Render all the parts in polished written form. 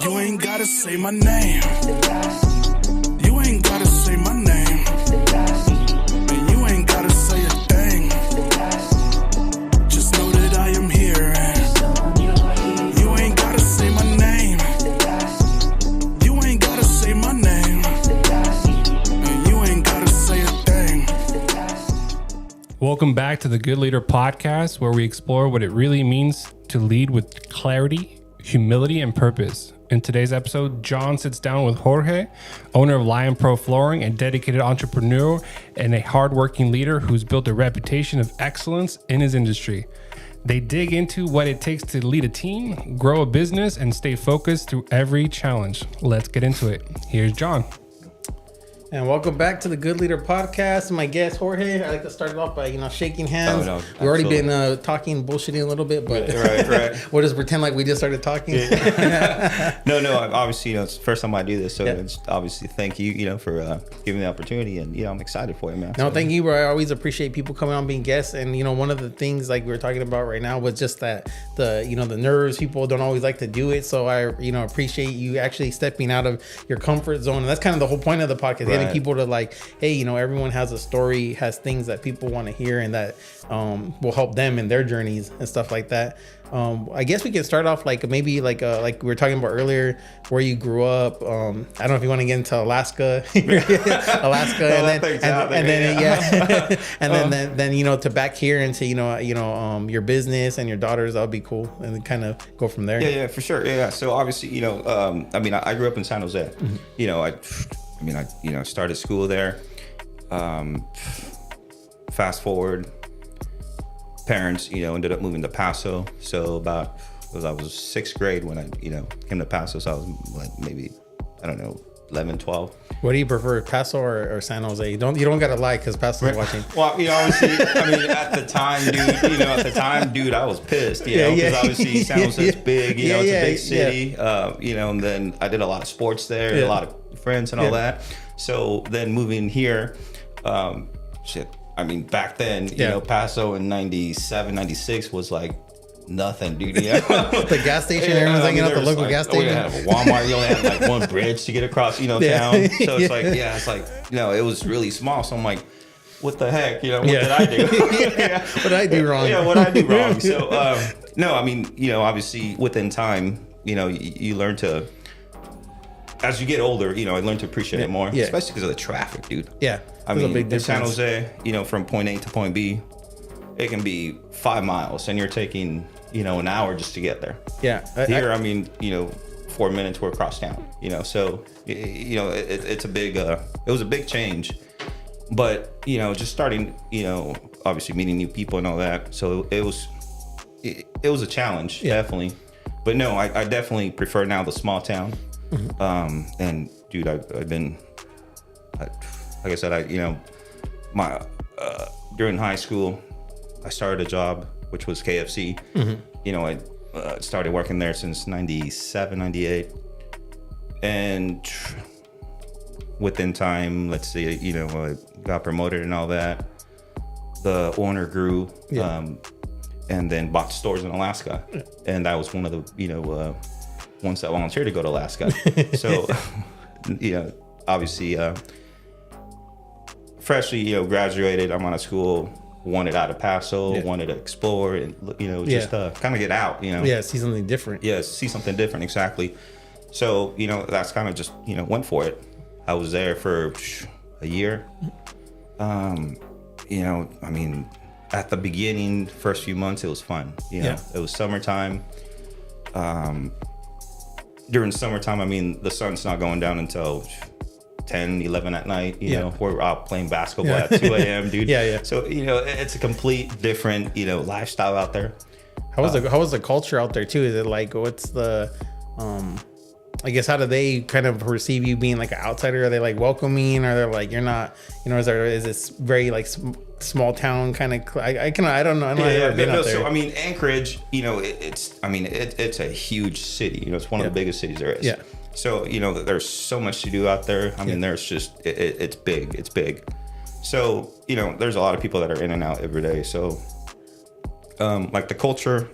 You ain't gotta say my name. You ain't gotta say my name. And you ain't gotta say a thing. Just know that I am here. And you ain't gotta say my name. You ain't gotta say my name. And you ain't gotta say a thing. Welcome back to the Good Leader Podcast, where we explore what it really means to lead with clarity, humility, and purpose. In today's episode, John sits down with Jorge, owner of Lion Pro Flooring, a dedicated entrepreneur and a hardworking leader who's built a reputation of excellence in his industry. They dig into what it takes to lead a team, grow a business, and stay focused through every challenge. Let's get into it. Here's John. And welcome back to the Good Leader Podcast. My guest, Jorge. I like to start it off by, shaking hands. No, We've already been talking, bullshitting a little bit, but right. we'll just pretend like we just started talking. No, obviously, it's the first time I do this, so it's obviously thank you, for giving me the opportunity, and I'm excited for it, man. No, thank you, bro. I always appreciate people coming on being guests, and one of the things like we were talking about right now was just that the nerves. People don't always like to do it, so I appreciate you actually stepping out of your comfort zone, and that's kind of the whole point of the podcast. Getting people to hey, everyone has a story, has things that people want to hear, and that will help them in their journeys and stuff like that. I guess we can start off like we were talking about earlier, where you grew up. I don't know if you want to get into Alaska, and then to back here into your business and your daughters. That would be cool, and then kind of go from there. Yeah, for sure. Yeah. So obviously, I grew up in San Jose. I started school there. Fast forward, parents, ended up moving to Paso. So I was sixth grade when I, came to Paso. So I was like maybe, 11, 12. What do you prefer, Paso or San Jose? You don't gotta lie, because Paso's watching. Well, obviously, at the time, dude, I was pissed, because obviously San Jose's big, it's a big city, and then I did a lot of sports there, a lot of friends and all that. So then moving here, back then, Paso in 97, 96 was like nothing, dude. The gas station, everyone's hanging out the local gas station. You have a Walmart, you only have like one bridge to get across, town. So it was really small. So I'm like, what the heck, what did I do? What did I do wrong? What did I do wrong? So, obviously within time, you learn to, as you get older, I learned to appreciate it more, especially because of the traffic, dude. Yeah. A big in San Jose, from point A to point B, it can be 5 miles and you're taking, an hour just to get there. Yeah. Here, 4 minutes we're across town, so, it's a big, it was a big change, but, just starting, obviously meeting new people and all that. So it was a challenge, definitely. But no, I definitely prefer now the small town. Mm-hmm. And dude, I've been, like I said, during high school, I started a job, which was KFC. Mm-hmm. I started working there since 97, 98. And within time, let's say, I got promoted and all that. The owner grew, and then bought stores in Alaska. And that was one of the, ones that volunteered to go to Alaska. So, obviously, freshly, graduated, I'm out of school, wanted out of Paso, wanted to explore and, just kind of get out, Yeah, see something different. Yeah, see something different, exactly. So, that's kind of just, went for it. I was there for a year. At the beginning, first few months, it was fun. It was summertime. During summertime, the sun's not going down until 10, 11 at night, we're out playing basketball at 2 a.m., dude. Yeah. So, it's a complete different, lifestyle out there. How was the culture out there too? Is it like, what's the, I guess, how do they kind of perceive you being like an outsider? Are they like welcoming? Or they're like, you're not, is this very like small town kind of, I don't know. So Anchorage, it's a huge city. It's one of the biggest cities there is. Yeah. So, there's so much to do out there. There's just, it's big. So, there's a lot of people that are in and out every day. So, like the culture,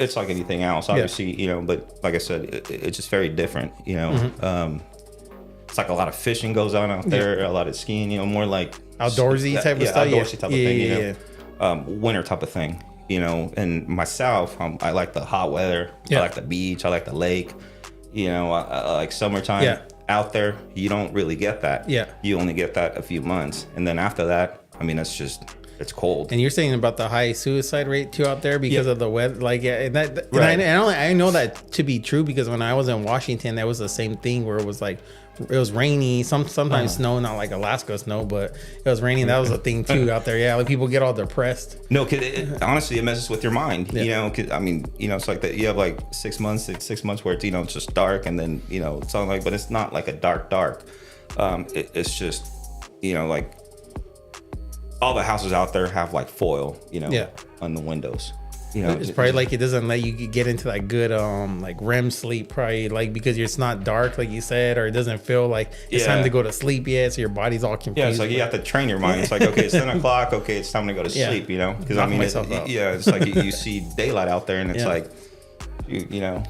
it's like anything else, obviously, you know, but like I said, it's just very different, you know. It's like a lot of fishing goes on out there, a lot of skiing, you know, more like outdoorsy type of stuff. Outdoorsy type of thing, you know. Winter type of thing, you know. And myself, I like the hot weather. I like the beach. I like the lake. You know, I like summertime. Yeah. Out there, you don't really get that. Yeah. You only get that a few months. And then after that, I mean, it's cold. And you're saying about the high suicide rate too out there because of the weather, like and that. And I know that to be true because when I was in Washington, that was the same thing where it was like it was rainy, sometimes snow, not like Alaska snow, but it was raining. That was a thing too out there. Yeah, like people get all depressed. No, cause honestly, it messes with your mind. You know, cause I mean, you know, it's like that. You have like 6 months where it's, you know, it's just dark, and then, you know, it's all like, but it's not like a dark. It's just, you know, like all the houses out there have like foil, you know, on the windows. You know, it's probably like it doesn't let you get into that good like REM sleep, probably like because it's not dark like you said, or it doesn't feel like it's time to go to sleep yet, so your body's all confused. Yeah, it's like you have to train your mind. It's like, okay, it's 10 o'clock, okay, it's time to go to sleep, you know, because I mean, it's like you see daylight out there, and it's like, you know,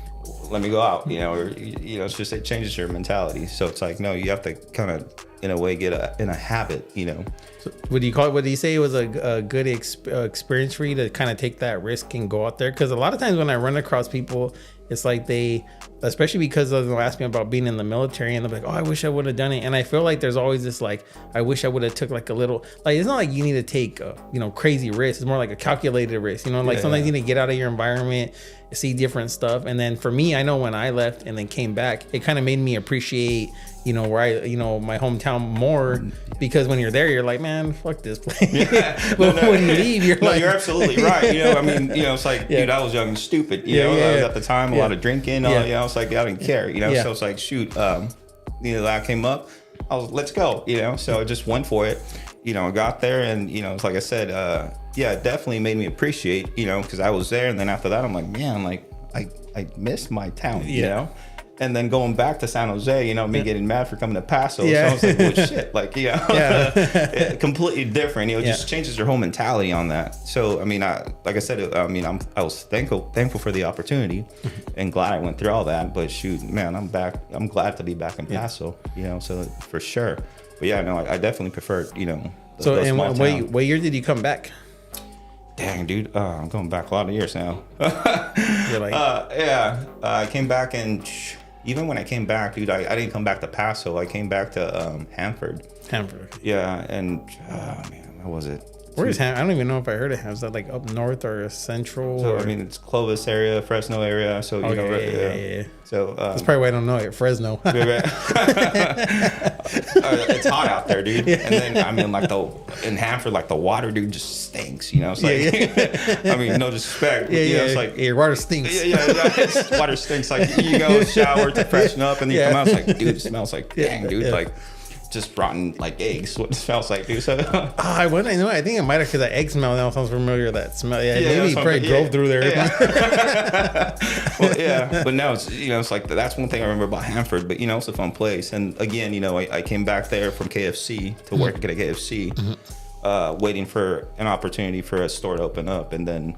let me go out, you know, or you know, it's just, it changes your mentality. So it's like, no, you have to kind of in a way get in a habit, you know. So what do you call it? What do you say it was a good experience for you to kind of take that risk and go out there? Because a lot of times when I run across people, it's like they, especially because they'll ask me about being in the military, and they're like, oh, I wish I would have done it. And I feel like there's always this like, I wish I would have took like a little, like, it's not like you need to take you know, crazy risks. It's more like a calculated risk, you know, like sometimes you need to get out of your environment, see different stuff. And then for me, I know when I left and then came back, it kind of made me appreciate, you know, where I, you know, my hometown more, because when you're there, you're like, man, fuck this place. But when you leave, you're like, you're absolutely right. You know, I mean, you know, it's like, dude, I was young and stupid. You know, I was at the time a lot of drinking. You know, it's like I didn't care. You know, so it's like, shoot, you know, that came up. I was, let's go. You know, so I just went for it. You know, I got there, and you know, it's like I said, it definitely made me appreciate. You know, because I was there, and then after that, I'm like, man, like I miss my town. You know. And then going back to San Jose, you know, me getting mad for coming to Paso. So I was like, well, shit, like, you know, completely different. You know, it just changes your whole mentality on that. So, I mean, like I said, I mean, I was thankful for the opportunity and glad I went through all that. But shoot, man, I'm back. I'm glad to be back in Paso, you know, so for sure. But yeah, no, I definitely prefer, you know. So, and what year did you come back? Dang, dude, I'm going back a lot of years now. You're like, I came back and even when I came back, dude, I didn't come back to Paso. I came back to Hanford. Yeah, and man, how was it? Where is Ham? I don't even know if I heard of Ham. Is that like up north or central? So I mean, it's Clovis area, Fresno area. So you know, yeah. So that's probably why I don't know it. Fresno. It's hot out there, dude. And then I mean, like in Hanford, like the water, dude, just stinks. You know, it's like I mean, no disrespect. But, you know, it's like your water stinks. Water stinks. Like you go shower to freshen up, and then you come out, it's like, dude, it smells like dang, dude, like. Just rotten like eggs. What it smells like, dude. So I know. I think it might have, because that egg smell now sounds familiar. That smell. Maybe you probably drove through there. Well, but no, it's, you know, it's like that's one thing I remember about Hanford. But you know, it's a fun place. And again, you know, I came back there from KFC to work at a KFC, waiting for an opportunity for a store to open up, and then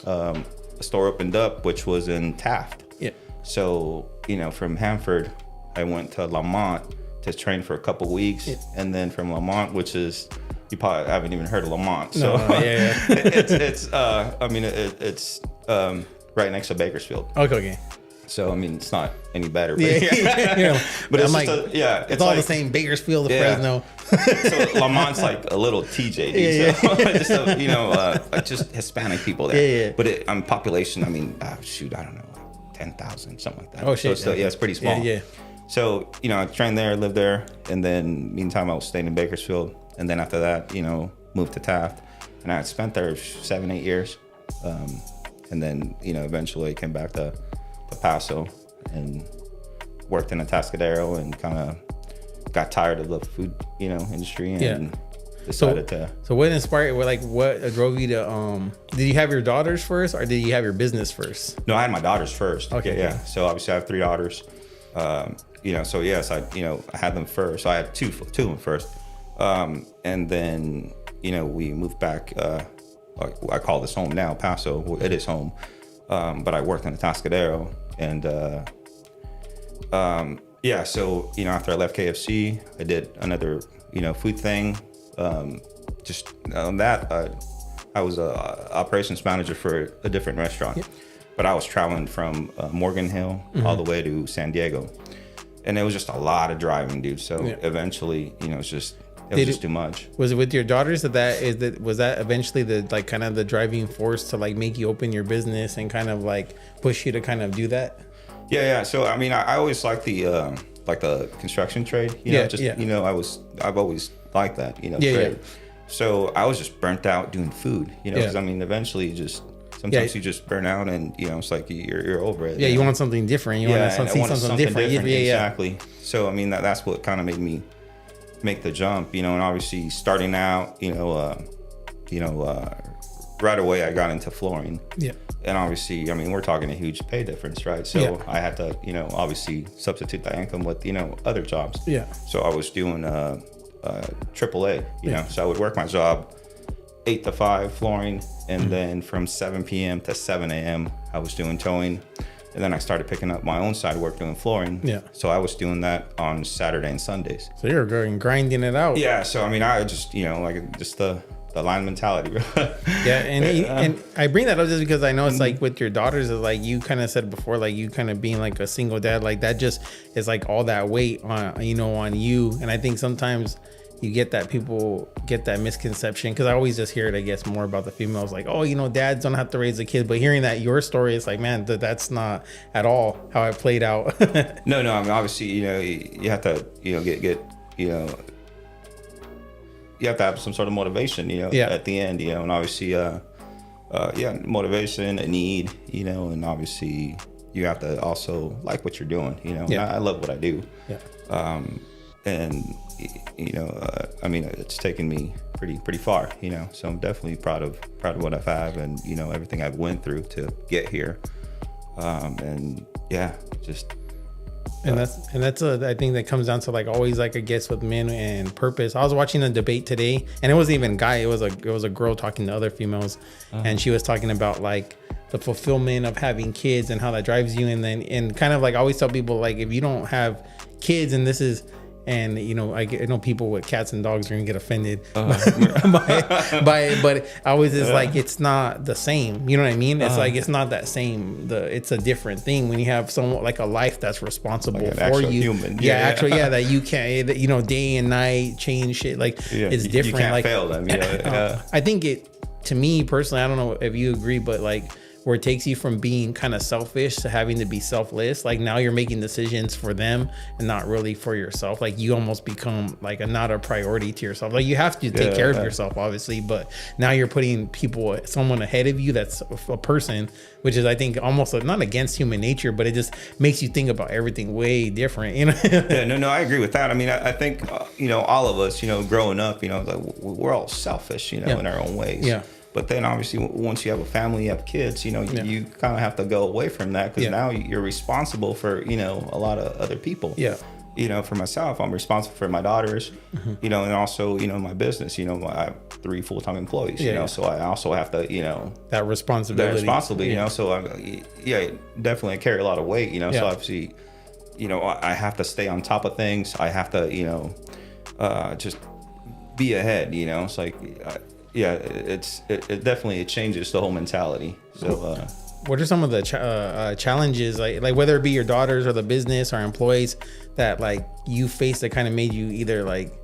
a store opened up, which was in Taft. Yeah. So you know, from Hanford, I went to Lamont to train for a couple weeks, and then from Lamont, which is, you probably haven't even heard of Lamont, so it's I mean it's right next to Bakersfield. Okay. So I mean, it's not any better. But, but it's it's like, it's all like, the same. Bakersfield to Fresno. So Lamont's like a little TJ. So just you know, like just Hispanic people there. But population, I mean, shoot, I don't know, 10,000, something like that. Oh shit. So it's pretty small. Yeah. So, you know, I trained there, lived there, and then meantime I was staying in Bakersfield. And then after that, you know, moved to Taft. And I had spent there 7-8 years. And then, you know, eventually I came back to Paso and worked in a Atascadero and kind of got tired of the food, you know, industry and decided to. So what inspired, what drove you to, did you have your daughters first or did you have your business first? No, I had my daughters first. Okay. Yeah. So obviously I have 3 daughters. You know, so yes, I had them first. So I had two of them first. And then, you know, we moved back, I call this home now, Paso. It is home. but I worked in a Tascadero, and so after I left KFC, I did another food thing. Just on that, I was a operations manager for a different restaurant, but I was traveling from Morgan Hill all the way to San Diego, and it was just a lot of driving, dude. So eventually, it was just too much. Was it with your daughters was that eventually the like kind of the driving force to like make you open your business and kind of like push you to kind of do that? Yeah. So I mean, I always liked the construction trade. I've always liked that. Trade. So I was just burnt out doing food. Because I mean, eventually sometimes you just burn out, and it's like you're over it. Yeah, you want something different. You want to see something different. Exactly. So I mean, that's what kind of made me make the jump. And obviously starting out, right away I got into flooring. Yeah. And obviously, I mean, we're talking a huge pay difference, right? So I had to, obviously substitute that income with, other jobs. Yeah. So I was doing AAA, so I would work my job 8 to 5 flooring, and then from 7 p.m. to 7 a.m. I was doing towing, and then I started picking up my own side work doing flooring. Yeah. So I was doing that on Saturday and Sundays. So you're going grinding it out. Yeah. So I mean, I just just the line mentality. Yeah, and I bring that up just because I know it's like with your daughters, is like you kind of said before, like you kind of being like a single dad, like that just is like all that weight on on you. And I think sometimes you get that people get that misconception, because I always just hear it, I guess, more about the females, like, oh, dads don't have to raise a kid. But hearing that your story, it's like, man, that's not at all how it played out. No, I mean, obviously, you have to, get you have to have some sort of motivation, at the end, and obviously, motivation, a need, and obviously you have to also like what you're doing, I love what I do. Yeah. And, I mean, it's taken me pretty far, so I'm definitely proud of what I've had, and, everything I've went through to get here. And yeah, just. And that's I think that comes down to like always, like, I guess with men and purpose. I was watching a debate today, and it wasn't even a guy, it was a girl talking to other females, and she was talking about like the fulfillment of having kids and how that drives you. And kind of like I always tell people, like, if you don't have kids, and this is, and I know people with cats and dogs are gonna get offended by it, but I always is like, it's not the same. You know what I mean? It's like, it's not that same. It's a different thing when you have someone like a life that's responsible like for you. Human. That you can't, day and night change shit. Like it's different. You can't like fail them. I think to me personally, I don't know if you agree, but like, where it takes you from being kind of selfish to having to be selfless. Like now you're making decisions for them and not really for yourself. Like you almost become like not a priority to yourself. Like you have to take care of yourself, obviously, but now you're putting someone ahead of you that's a person, which is, I think, almost not against human nature, but it just makes you think about everything way different. No, I agree with that. I mean, I think, all of us, growing up, like we're all selfish, in our own ways. Yeah. But then obviously once you have a family, you have kids, you kind of have to go away from that, because now you're responsible for, a lot of other people. Yeah. For myself, I'm responsible for my daughters, and also, my business, I have 3 full-time employees, so I also have to, that responsibility, so definitely I carry a lot of weight, so obviously, I have to stay on top of things. I have to, just be ahead, it's like, it definitely changes the whole mentality. So, what are some of the challenges, like whether it be your daughters or the business or employees, that like you faced that kind of made you either like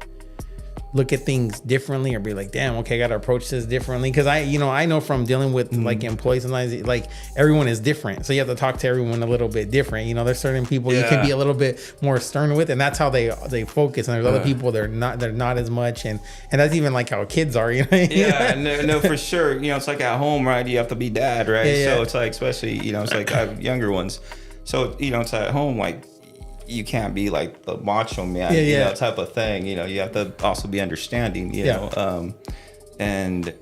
look at things differently or be like, damn, okay, I got to approach this differently? Because I know from dealing with like employees, sometimes like everyone is different, so you have to talk to everyone a little bit different. There's certain people you can be a little bit more stern with, and that's how they focus, and there's other people they're not as much, and that's even like how kids are. No, for sure. It's like at home, right? You have to be dad, right? So it's like, especially it's like I have younger ones, so it's at home, like you can't be like the macho man, type of thing. You have to also be understanding, and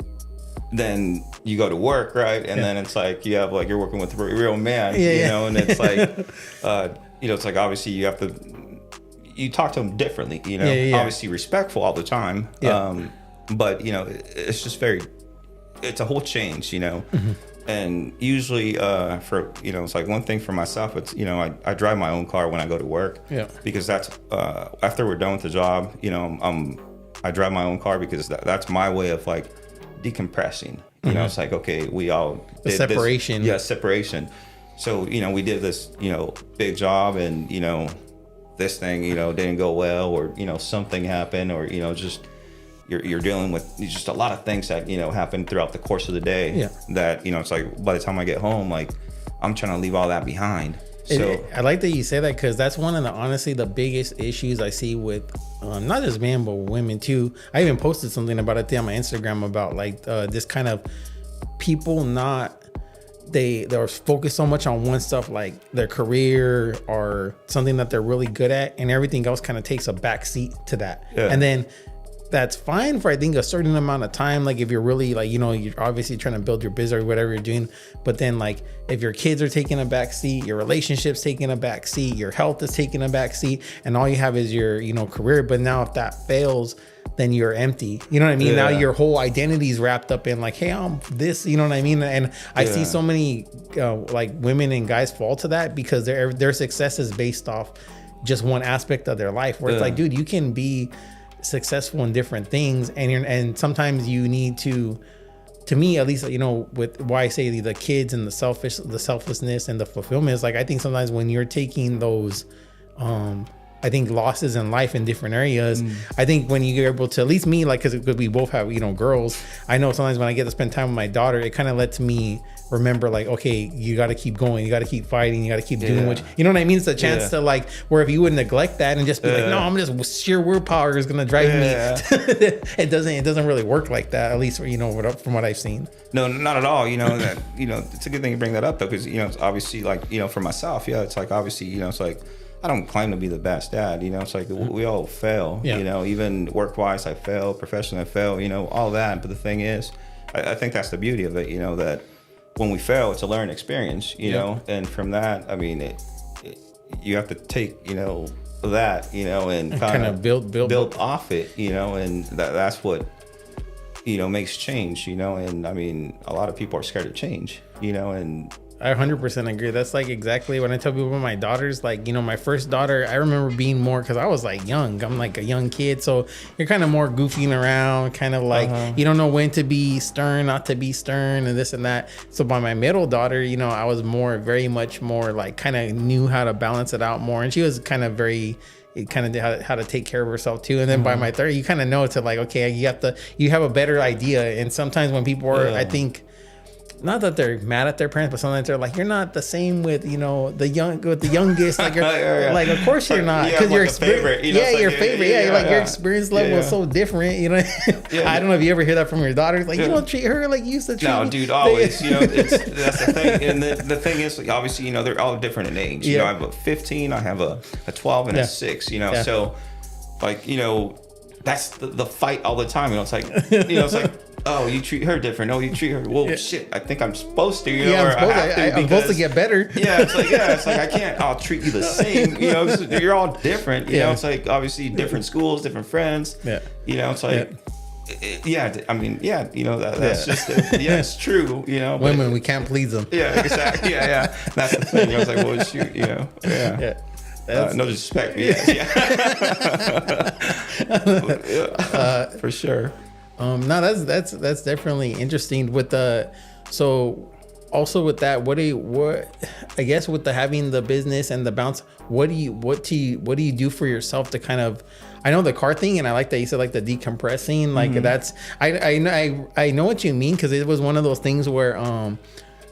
then you go to work, right? And then it's like you have like you're working with a real man, and it's like, it's like obviously you have to talk to them differently, obviously respectful all the time, but it's just it's a whole change, And usually for, it's like one thing for myself, it's, I drive my own car when I go to work. Yeah. Because that's, after we're done with the job, I drive my own car because that's my way of like decompressing. It's like, okay, we all did separation. Separation. So, we did this, big job and, this thing, didn't go well, or, something happened, or, just you're dealing with just a lot of things that, happen throughout the course of the day. Yeah. That, it's like by the time I get home, like I'm trying to leave all that behind. So I like that you say that, because that's one of the, honestly, the biggest issues I see with not just men, but women too. I even posted something about it on my Instagram about like this kind of people they're focused so much on one stuff, like their career or something that they're really good at, and everything else kind of takes a back seat to that. Yeah. And then that's fine for, I think, a certain amount of time. Like if you're really like, you're obviously trying to build your business or whatever you're doing. But then like if your kids are taking a back seat, your relationship's taking a back seat, your health is taking a back seat, and all you have is your, career. But now if that fails, then you're empty. You know what I mean? Yeah. Now your whole identity is wrapped up in like, hey, I'm this, you know what I mean? And I see so many like women and guys fall to that because their success is based off just one aspect of their life, where it's like, dude, you can be successful in different things, and sometimes you need to me at least, with why I say the kids and the selflessness and the fulfillment is like, I think sometimes when you're taking those I think losses in life in different areas, I think when you're able to, at least me, like, because we both have, girls, I know sometimes when I get to spend time with my daughter, it kind of lets me remember like, okay, you got to keep going, you got to keep fighting, you got to keep doing what you know what I mean? It's a chance to like, where if you would neglect that and just be like, no, I'm just sheer willpower is going to drive me. It doesn't really work like that, at least, from what I've seen. No, not at all. That, it's a good thing you bring that up though, because, it's obviously like, for myself, it's like, obviously, it's like, I don't claim to be the best dad, it's like we all fail, even work-wise, I fail, professionally, I fail, all that. But the thing is, I think that's the beauty of it, that when we fail, it's a learning experience, and from that, I mean, you have to take, that, and kind of build off it, and that's what, makes change, and I mean, a lot of people are scared of change, and I 100% agree. That's like exactly when I tell people about my daughters, like, my first daughter, I remember being more, because I was like young. I'm like a young kid. So you're kind of more goofing around, kind of like, you don't know when to be stern, not to be stern, and this and that. So by my middle daughter, I was very much more like kind of knew how to balance it out more. And she was kind of how to take care of herself too. And then by my third, you kind of know to like, okay, you have a better idea. And sometimes when people are, I think, not that they're mad at their parents, but sometimes they're like, you're not the same with, the youngest. Like, you're like, of course you're not, because you're favorite. Your favorite. Your experience level is so different. I don't know if you ever hear that from your daughters. Like, you don't treat her like you used to treat me. No, dude, always. That's the thing. And the thing is, like, obviously, they're all different in age. I have a 15, I have a 12, and a 6. So, like, that's the fight all the time. It's like, it's like, oh, you treat her different. Oh, you treat her. Well, shit, I think I'm supposed to. I'm supposed to get better. It's like I can't. I'll treat you the same. You're all different. It's like obviously different schools, different friends. It's like. I mean, that's just it. It's true. Women, we can't please them. Exactly. That's the thing. I was like, well, shoot. No disrespect. For sure. No, that's definitely interesting. With also with that, what I guess with having the business and the bounce, what do you do for yourself to kind of, I know the car thing, and I like that you said like the decompressing, like that's I know what you mean, because it was one of those things where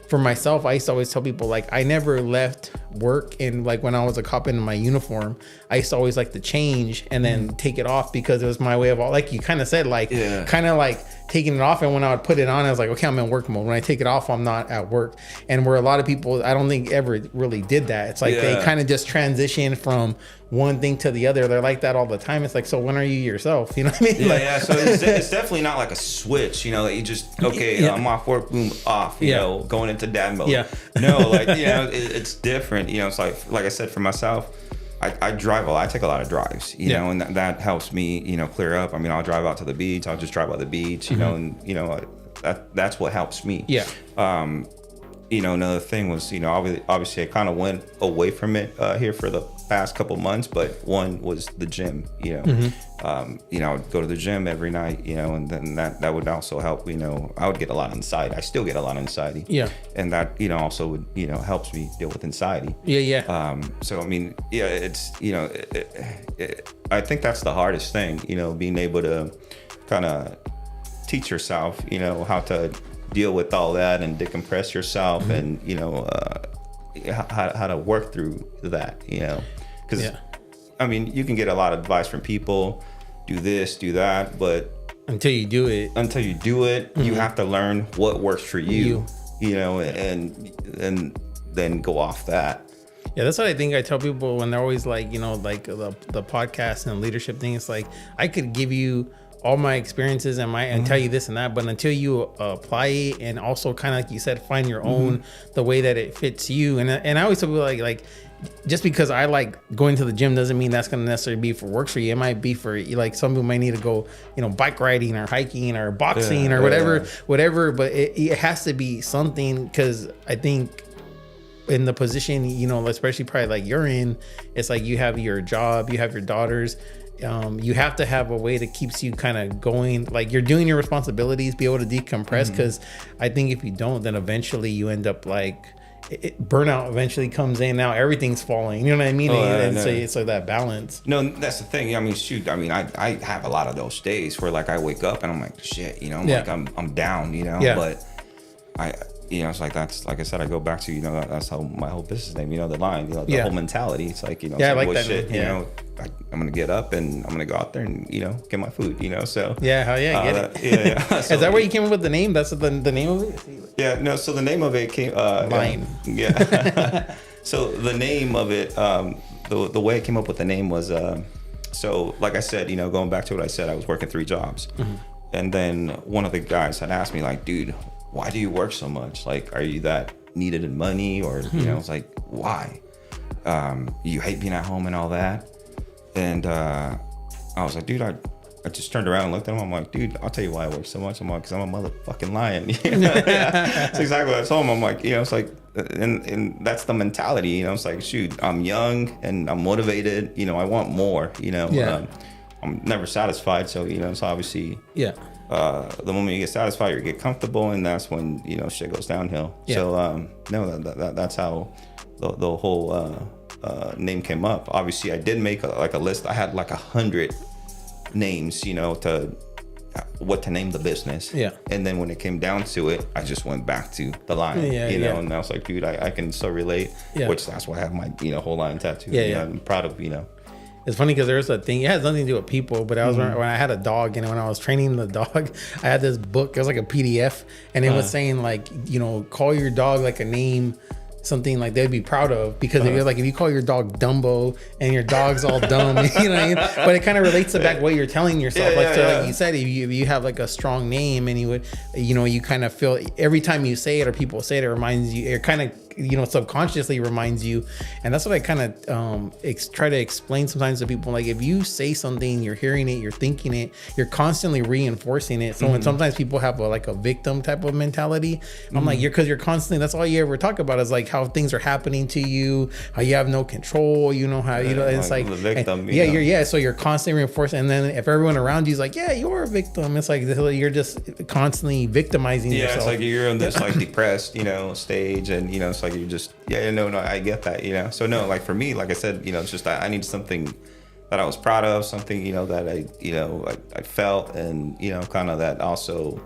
for myself, I used to always tell people, like, I never left work, and like when I was a cop in my uniform, I used to always like to change and then take it off, because it was my way of, like you kind of said, like kind of like taking it off. And when I would put it on, I was like, okay, I'm in work mode. When I take it off, I'm not at work. And where a lot of people, I don't think ever really did that. It's like they kind of just transition from one thing to the other. They're like that all the time. It's like, so when are you yourself? You know what I mean? So it's definitely not like a switch, that you just, okay, I'm off work, boom, off, going into dad mode. No, like, it's different. It's like I said, for myself, I drive a lot. I take a lot of drives, and that helps me, clear up. I mean, I'll drive out to the beach. I'll just drive by the beach, and that's what helps me. another thing was, obviously I kind of went away from it here for the past couple months, but one was the gym. I would go to the gym every night, and then that would also help. I would get a lot of anxiety. I still get a lot of anxiety. Yeah, and that also would helps me deal with anxiety. Yeah. So I mean, yeah, it's I think that's the hardest thing. Being able to kind of teach yourself, how to deal with all that and decompress yourself, and how to work through that, because I mean, you can get a lot of advice from people, do this, do that, but until you do it, you have to learn what works for you. And then go off that. Yeah, that's what I think I tell people when they're always like, like the podcast and leadership thing. It's like, I could give you all my experiences and tell you this and that, but until you apply it, and also kind of like you said, find your own, the way that it fits you. And I always tell people like just because I like going to the gym doesn't mean that's going to necessarily be for works for you. It might be for like some people might need to go, bike riding or hiking or boxing or whatever. But it has to be something, because I think in the position, especially probably like you're in, it's like you have your job, you have your daughters. You have to have a way that keeps you kind of going, like you're doing your responsibilities, be able to decompress, because I think if you don't, then eventually you end up like burnout eventually comes in. Now everything's falling, you know what I mean? So it's like that balance. No, that's the thing. I mean, shoot, I have a lot of those days where like I wake up and I'm like, shit, like I'm down, but it's like, that's like I said, I go back to that's how my whole business name, the line, the whole mentality. It's like it's I like, like that. Shit, I'm gonna get up and I'm gonna go out there and get my food. So yeah, hell yeah, get it. So, is that where you came up with the name? That's the name of it. Yeah, no. So the name of it came. Line. Yeah. So the name of it, the way I came up with the name was, so like I said, going back to what I said, I was working 3 jobs, and then one of the guys had asked me like, dude, why do you work so much? Like, are you that needed in money, or it's like, why? You hate being at home and all that? And I was like, dude, I just turned around and looked at him. I'm like, dude, I'll tell you why I work so much. I'm like, because I'm a motherfucking lion. That's exactly what I told him. I'm like, it's like, and that's the mentality. It's like, shoot, I'm young and I'm motivated. I want more. I'm never satisfied. So so obviously, the moment you get satisfied, you get comfortable, and that's when shit goes downhill. So no, that's how the whole name came up. Obviously, I did make a list. I had like 100 names, to what to name the business. Yeah. And then when it came down to it, I just went back to the line. And I was like, dude, I can so relate. Which that's why I have my whole line tattoo. I'm proud of It's funny because there's a thing, it has nothing to do with people, but I was when I had a dog, and when I was training the dog, I had this book. It was like a PDF, and it was saying like, call your dog like a name, something like they'd be proud of, because if you call your dog Dumbo and your dog's all dumb, what I mean? But it kind of relates to back what you're telling yourself. Like you said, if you have like a strong name, and you would, you kind of feel every time you say it or people say it, it reminds you, it kind of subconsciously reminds you. And that's what I kind of try to explain sometimes to people. Like, if you say something, you're hearing it, you're thinking it, you're constantly reinforcing it. So when sometimes people have a victim type of mentality, I'm like, because you're constantly, that's all you ever talk about is like how things are happening to you, how you have no control, how it's like the victim, so you're constantly reinforcing. And then if everyone around you is like, yeah, you're a victim, it's like you're just constantly victimizing yourself. It's like you're on this like depressed stage, and it's like you just I get that. So no, like for me, like I said, it's just I need something that I was proud of, something that I felt, and kind of that also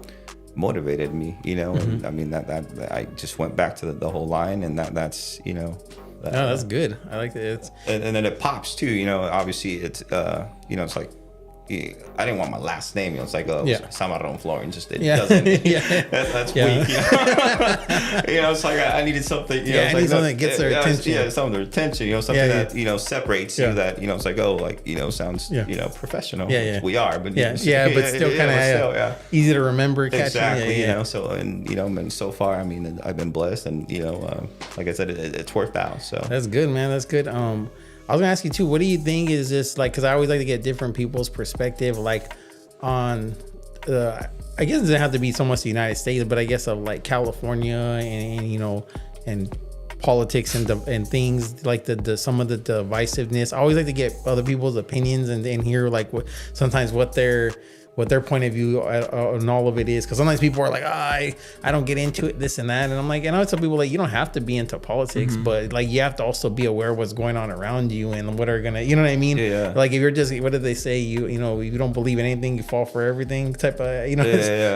motivated me, and I mean that I just went back to the whole line, and that's that's good. I like it. And then it pops too, obviously it's it's like, I didn't want my last name. It's like Zamarron Florian. Just it doesn't. That's weak. It's like I needed something. I need something that gets their attention. Something their attention. Something that separates you. That it's like, oh, like sounds professional. Which we are, but but still kind of easy to remember. Exactly. So and so far, I mean, I've been blessed, and like I said, it's worked out. So that's good, man. That's good. I was gonna ask you too, what do you think is this like, because I always like to get different people's perspective, like on I guess it doesn't have to be so much the United States, but I guess of like California and you know, and politics and things like the some of the divisiveness. I always like to get other people's opinions and hear like sometimes what their point of view on all of it is, because sometimes people are like, I don't get into it, this and that, and I'm like, and I tell people like, you don't have to be into politics, but like you have to also be aware of what's going on around you and what are gonna, you know what I mean? Yeah. Like if you're just, what did they say? You know, if you don't believe in anything, you fall for everything type of, you know.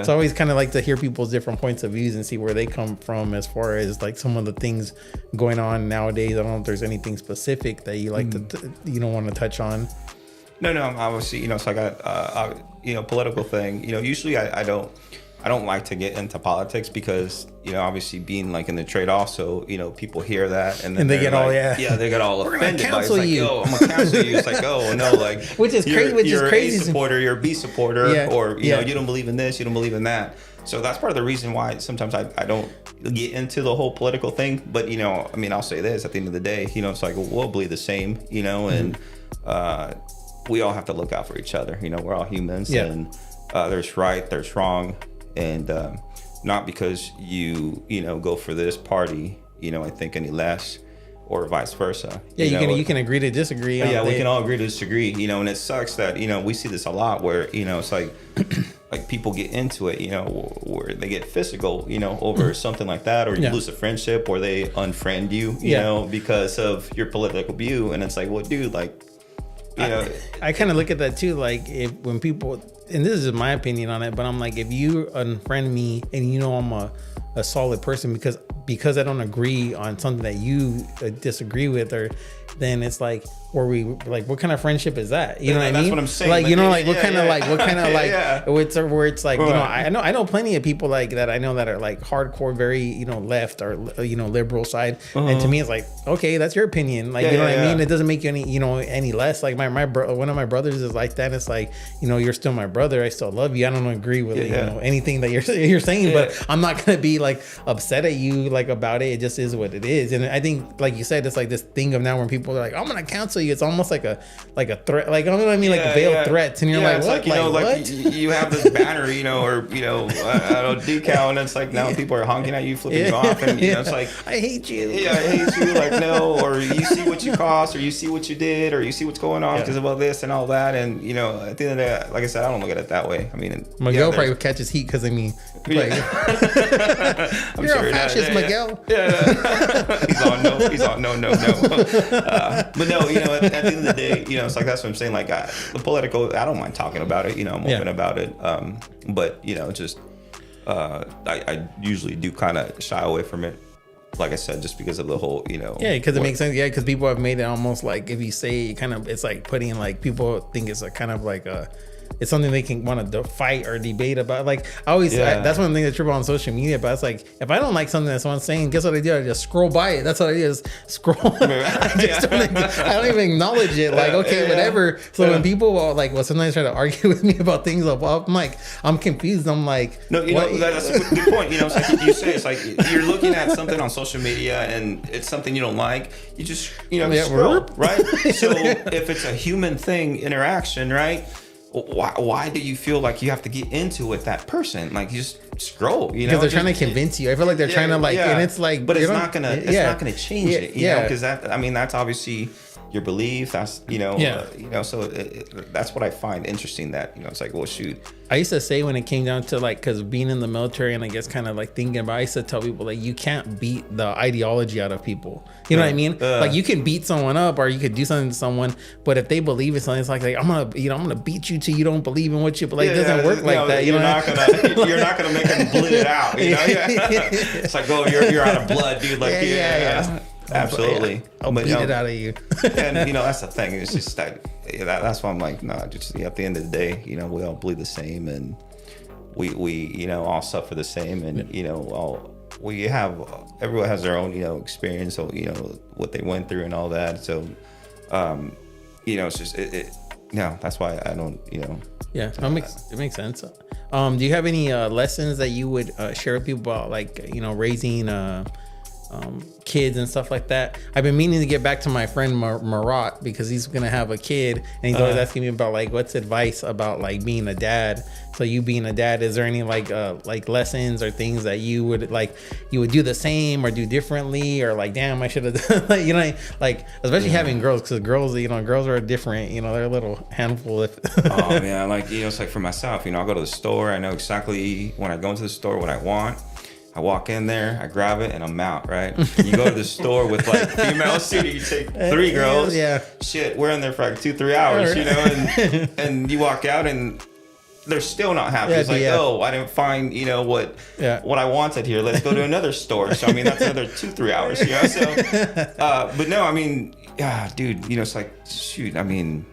So I always kind of like to hear people's different points of views and see where they come from as far as like some of the things going on nowadays. I don't know if there's anything specific that you like to you don't want to touch on. No, obviously, you know, so I got, you know, political thing, you know, usually I don't like to get into politics because, you know, obviously being like in the trade also, you know, people hear that and then they get like, all, they get all offended by it. It's cancel like, you. yo, I'm gonna cancel you. It's like, oh no, like, which is crazy. You're A supporter, you're a B supporter, or you know, you don't believe in this, you don't believe in that. So that's part of the reason why sometimes I don't get into the whole political thing. But, you know, I mean, I'll say this at the end of the day, you know, it's like we'll bleed the same, you know, and we all have to look out for each other. You know, we're all humans, and there's right, there's wrong, and not because you know, go for this party, you know, I think any less, or vice versa. Yeah, you can agree to disagree. We can all agree to disagree. You know, and it sucks that, you know, we see this a lot where, you know, it's like like people get into it, you know, where they get physical, you know, over something like that, or you lose a friendship, or they unfriend you, you know, because of your political view, and it's like, well, dude, like. You know, I kind of look at that too, like when people, and this is my opinion on it, but I'm like, if you unfriend me and you know I'm a solid person because I don't agree on something that you disagree with, or then it's like, where we like, what kind of friendship is that? You know what I mean? That's what I'm saying. Like, you know, like what kind of like where it's like, you know, I know plenty of people like that I know that are like hardcore, very, you know, left or, you know, liberal side, and to me it's like, okay, that's your opinion, like, you know what I mean? It doesn't make you any, you know, any less. Like one of my brothers is like that. It's like, you know, you're still my brother, I still love you, I don't agree with you know, anything that you're saying, but I'm not gonna be like upset at you like about it. It just is what it is. And I think, like you said, it's like this thing of now when people are like, I'm gonna cancel you, it's almost like a threat, like, you know what I mean, like veiled threats, and you're like, what? Like, you know, like you have this banner, you know, or, you know, I don't decal, and it's like now people are honking at you, flipping you off, and, you know, it's like, I hate you. Yeah, I hate you. Like, no, or you see what you cost, or you see what you did, or you see what's going on because of all this and all that. And, you know, at the end of the day, like I said, I don't look at it that way. I mean, Miguel probably catches heat because, I mean, like, you're sure a fascist, Miguel. He's on no. But no, you know, at the end of the day, you know, it's like, that's what I'm saying. Like, the political, I don't mind talking about it. You know, I'm open about it. But, you know, just I usually do kind of shy away from it. Like I said, just because of the whole, you know. Yeah, because it makes sense. Yeah, because people have made it almost like, if you say it, kind of, it's like putting, like, people think it's a kind of like a, it's something they can want to fight or debate about. Like, I always, that's one thing that's true on social media. But it's like, if I don't like something that someone's saying, guess what I do? I just scroll by it. That's what I do, is scroll. I don't even acknowledge it. Like, okay, whatever. So when people will sometimes try to argue with me about things, I'm like, I'm confused. I'm like, no, you know, that's a good point. You know, it's like you say, it's like you're looking at something on social media and it's something you don't like. You just, you know, scroll, right? So if it's a human thing, interaction, right? Why do you feel like you have to get into with that person? Like, you just scroll, you know, because they're trying to convince you. I feel like they're trying to like, and it's like, but it's not gonna change it, you know, because that, I mean, that's obviously your belief. That's, you know, you know, so that's what I find interesting, that, you know, it's like, well, shoot. I used to say when it came down to like, because being in the military and I guess kind of like thinking about, I used to tell people like, you can't beat the ideology out of people. You know what I mean? Like, you can beat someone up or you could do something to someone, but if they believe in something, it's like I'm gonna beat you till you don't believe in what you believe. It doesn't work like that. You're not gonna make them bleed it out. You know? It's like, oh, you're out of blood, dude. Like, absolutely. I'll beat it out of you. And, you know, that's the thing. It's just that, that's why I'm like, no, just at the end of the day, you know, we all bleed the same, and we you know, all suffer the same, and, you know, everyone has their own, you know, experience, so, you know, what they went through and all that. So, you know, it's just, no, that's why I don't, you know. Yeah, it makes sense. Do you have any lessons that you would share with people about, like, you know, raising kids and stuff like that. I've been meaning to get back to my friend Marat because he's gonna have a kid, and he's always asking me about like what's advice about like being a dad. So you being a dad, is there any like lessons or things that you would do the same or do differently, or like damn I should have done like, you know, like especially having girls, because girls, you know, girls are different, you know, they're a little handful if Oh man, like, you know, it's like for myself, you know, I'll go to the store, I know exactly when I go into the store what I want. I walk in there, I grab it, and I'm out, right? You go to the store with like female suit, you take 3 girls. Yeah. Shit, we're in there for like 2-3 hours, you know, and you walk out and they're still not happy. Yeah, it's like, yeah. oh, I didn't find, you know, what I wanted here. Let's go to another store. So I mean, that's another 2-3 hours, you know. So, but no, I mean, yeah, dude, you know, it's like, shoot, I mean,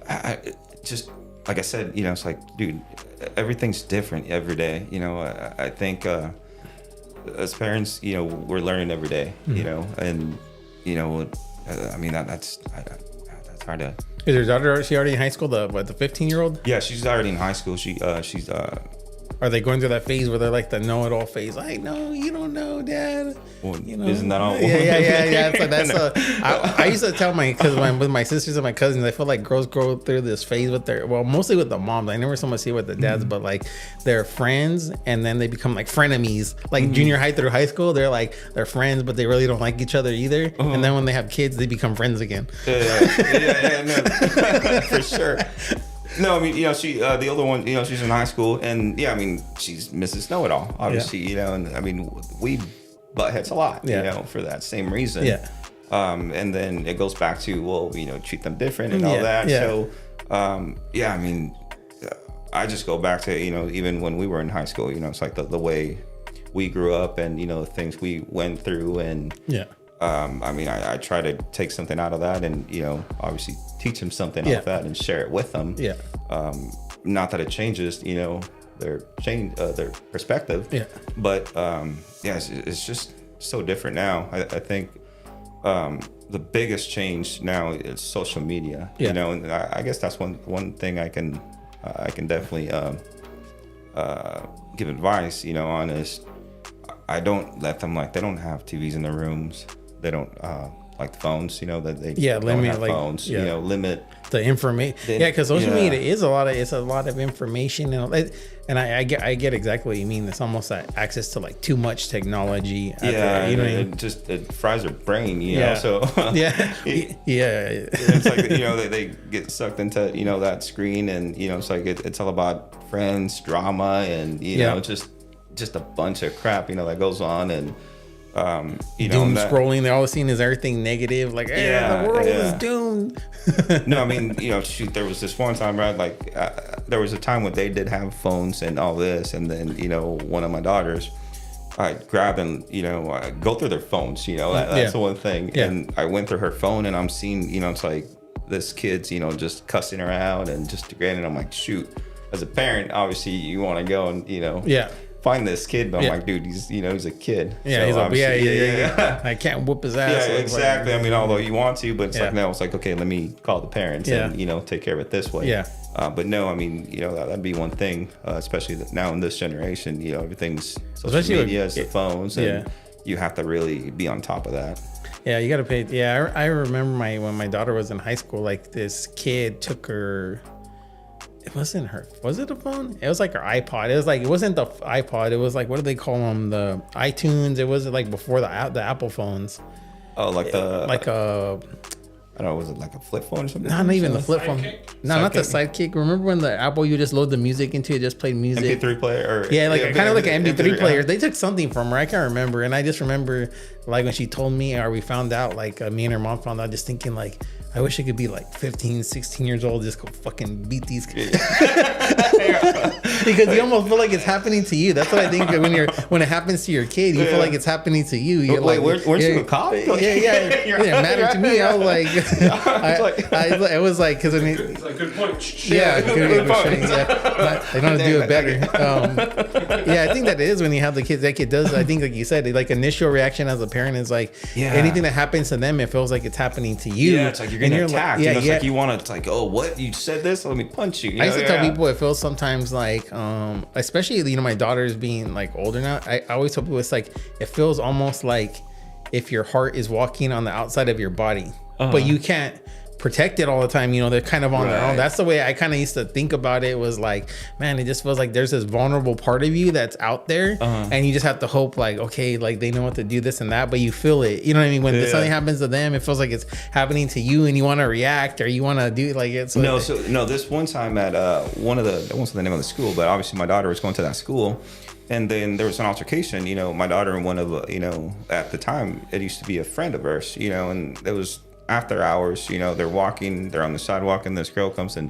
I just like I said, you know, it's like, dude, everything's different every day. You know, I think as parents, you know, we're learning every day. You know, and you know, I mean, that's hard to. Is your daughter, is she already in high school? The 15-year-old? Yeah, she's already in high school. She's Are they going through that phase where they're like the know-it-all phase? Like, no, you don't know, Dad. well, You know? isn't that all? Yeah. So that's I used to tell with my sisters and my cousins, I feel like girls go through this phase with mostly with the moms. I never so much see it with the dads, but like they're friends and then they become like frenemies. Like junior high through high school, they're friends, but they really don't like each other either. And then when they have kids, they become friends again. Yeah, no, for sure. No, I mean, you know, she, the older one, you know, she's in high school, and yeah, I mean, she's Mrs. Know-It-All, obviously, you know, and I mean, we butt heads a lot, you know, for that same reason. Yeah. And then it goes back to, well, you know, treat them different and all that. Yeah. So, yeah, I mean, I just go back to, you know, even when we were in high school, you know, it's like the way we grew up and, you know, things we went through and, I mean, I try to take something out of that and, you know, obviously teach them something off that and share it with them. Yeah. Not that it changes, you know, their perspective. Yeah. But yeah, it's just so different now. I think the biggest change now is social media. Yeah. You know, and I guess that's one thing I can definitely give advice, you know, on is I don't let them they don't have TVs in their rooms. They don't like the phones, you know, that they don't have phones, you know, limit the information. Yeah, because social media is a lot of information, and I get exactly what you mean. It's almost that access to like too much technology. You know, it fries their brain, you know. So it's like, you know, they get sucked into, you know, that screen, and you know, it's like it's all about friends, drama, and you know, just a bunch of crap, you know, that goes on, and you know, doom scrolling. They're all seeing is everything negative, like the world is doomed. No, I mean, you know, shoot, there was this one time, right? Like there was a time when they did have phones and all this, and then, you know, one of my daughters, I grab and, you know, go through their phones, you know, that's the one thing. And I went through her phone and I'm seeing, you know, it's like this kid's, you know, just cussing her out and just degrading. I'm like, shoot, as a parent, obviously you want to go and, you know, find this kid, but I'm like, dude, he's a kid. Yeah, so he's like, I can't whoop his ass. Yeah, exactly. I mean, although you want to, but it's like, no, it's like, okay, let me call the parents and, you know, take care of it this way. Yeah. But no, I mean, you know, that'd be one thing, especially now in this generation, you know, everything's social media, it's the phones, and you have to really be on top of that. Yeah, you got to pay. Yeah, I remember when my daughter was in high school, like this kid took her. It wasn't her. Was it a phone? It was like her iPod. It was like, it wasn't the iPod. It was like, what do they call them? The iTunes. It wasn't like before the Apple phones. Oh, like the like a. I don't know. Was it like a flip phone or something? No, not even the flip phone. No, not the Sidekick. Remember when the Apple, you just load the music into it, just played music. MP3 player. Kind of like an MP3 player. They took something from her. I can't remember. And I just remember, like when she told me, or we found out, like me and her mom found out, just thinking like, I wish I could be like 15, 16 years old, just go fucking beat these kids. Because you almost feel like it's happening to you. That's what I think when it happens to your kid, you feel like it's happening to you. You're like, weren't you a cop? Yeah. It mattered to me. I was like, I was like, because I mean, it's like good point. Yeah, good point. I don't do it better. Yeah, I think that is when you have the kids. That kid does. I think, like you said, like initial reaction as a parent is like, anything that happens to them, it feels like it's happening to you. Yeah, it's like you're getting attacked. Like, you know, it's like you want to, it's like, oh, what? You said this? Let me punch you. I used to tell people it feels sometimes sometimes like, especially, you know, my daughter's being like older now. I always tell people it's like, it feels almost like if your heart is walking on the outside of your body, but you can't protect it all the time. You know, they're kind of on their own. That's the way I kind of used to think about it, was like, man, it just feels like there's this vulnerable part of you that's out there, and you just have to hope like, okay, like they know what to do, this and that, but you feel it, you know what I mean? When something happens to them, it feels like it's happening to you, and you want to react, or you want to do like it. So this one time at I won't say the name of the school, but obviously my daughter was going to that school, and then there was an altercation. You know, my daughter and one of you know, at the time it used to be a friend of hers, you know, and it was after hours, you know, they're on the sidewalk, and this girl comes and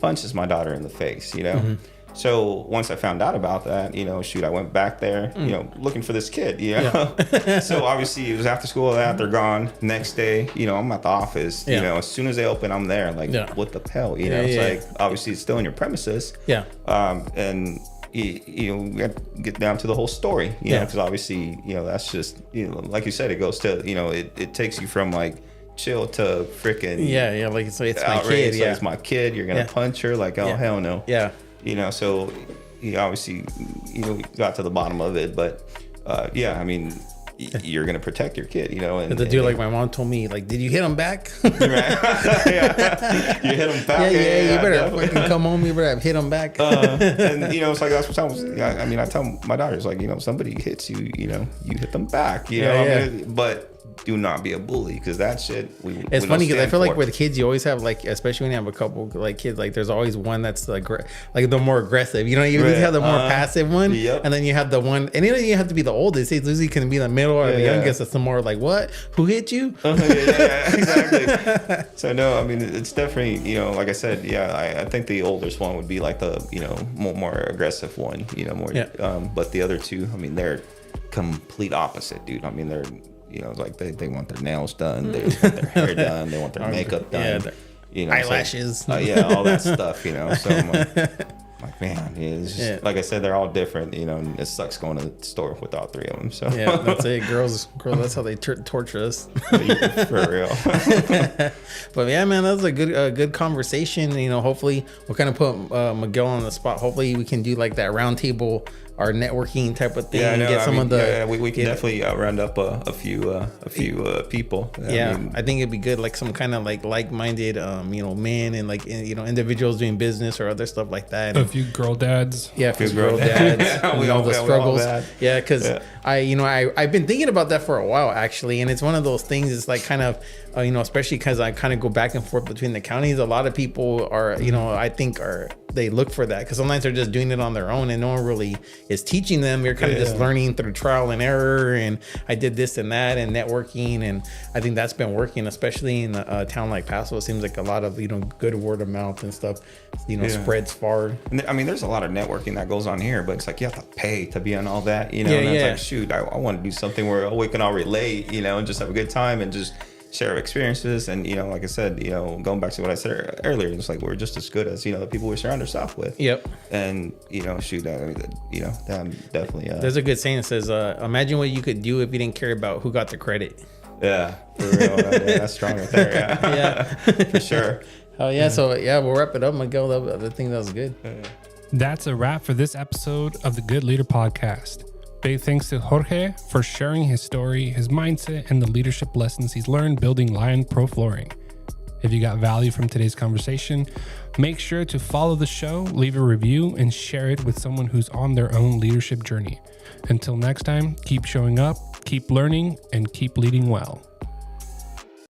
punches my daughter in the face, you know. So once I found out about that, you know, I went back there, you know, looking for this kid, you know. So obviously it was after school, they're gone. Next day, you know, I'm at the office, you know, as soon as they open, I'm there, like, what the hell, you know. It's like, obviously it's still in your premises. And you know, we have to get down to the whole story, you know, because obviously, you know, that's just, you know, like you said, it goes to, you know, it takes you from like chill to freaking like so it's my kid, so it's my kid, you're gonna punch her, like, oh hell no, you know. So you obviously, you know, we got to the bottom of it, but I mean, you're gonna protect your kid, you know. And the dude, like my mom told me, like, did you hit him back? You hit him back. You better fucking come home, you better hit him back. And you know, it's like, that's what I mean, I tell my daughters, like, you know, if somebody hits you, you know, you hit them back, you know. I mean, but do not be a bully, because that shit it's funny because I feel like with kids you always have, like, especially when you have a couple like kids, like there's always one that's like the more aggressive, you know. You have the more passive one, and then you have the one, and you have to be the oldest. It's usually can be the middle or the youngest. It's the more like, what, who hit you? Exactly. So no, I mean, it's definitely, you know, like I said, I think the oldest one would be like the, you know, more aggressive one, you know, more but the other two, I mean, they're complete opposite, dude. I mean, they're, you know, like they want their nails done, they want their hair done, they want their makeup done, you know, eyelashes, all that stuff, you know. So I'm like, man, it's just, like I said, they're all different, you know, and it sucks going to the store with all three of them. So that's it, girls, that's how they torture us. For real. But yeah, man, that was a good conversation. You know, hopefully we'll kind of put Miguel on the spot. Hopefully we can do like that round table, our networking type of thing. We can definitely round up a few people. I think it'd be good, like some kind of like-minded, you know, men and like, you know, individuals doing business or other stuff like that. A few girl dads. Yeah, a few girl dads. We all the struggles. Yeah, because I've been thinking about that for a while, actually, and it's one of those things. It's like kind of, you know, especially because I kind of go back and forth between the counties. A lot of people are, you know, I think they look for that because sometimes they're just doing it on their own and no one really is teaching them. You're kind of just learning through trial and error, and I did this and that and networking, and I think that's been working, especially in a town like Paso. It seems like a lot of, you know, good word of mouth and stuff, you know, spreads far. And I mean, there's a lot of networking that goes on here, but it's like you have to pay to be on all that, you know. And it's like, shoot, I want to do something where we can all relate, you know, and just have a good time and just share experiences. And, you know, like I said, you know, going back to what I said earlier, it's like we're just as good as, you know, the people we surround ourselves with. And, you know, shoot, I mean, you know, definitely. There's a good saying that says, imagine what you could do if you didn't care about who got the credit. Yeah, for real. That's strong right there. For sure. Oh yeah. So we'll wrap it up, Miguel. I think that was good. That's a wrap for this episode of the Good Leader Podcast. Big thanks to Jorge for sharing his story, his mindset, and the leadership lessons he's learned building Lion Pro Flooring. If you got value from today's conversation, make sure to follow the show, leave a review, and share it with someone who's on their own leadership journey. Until next time, keep showing up, keep learning, and keep leading well.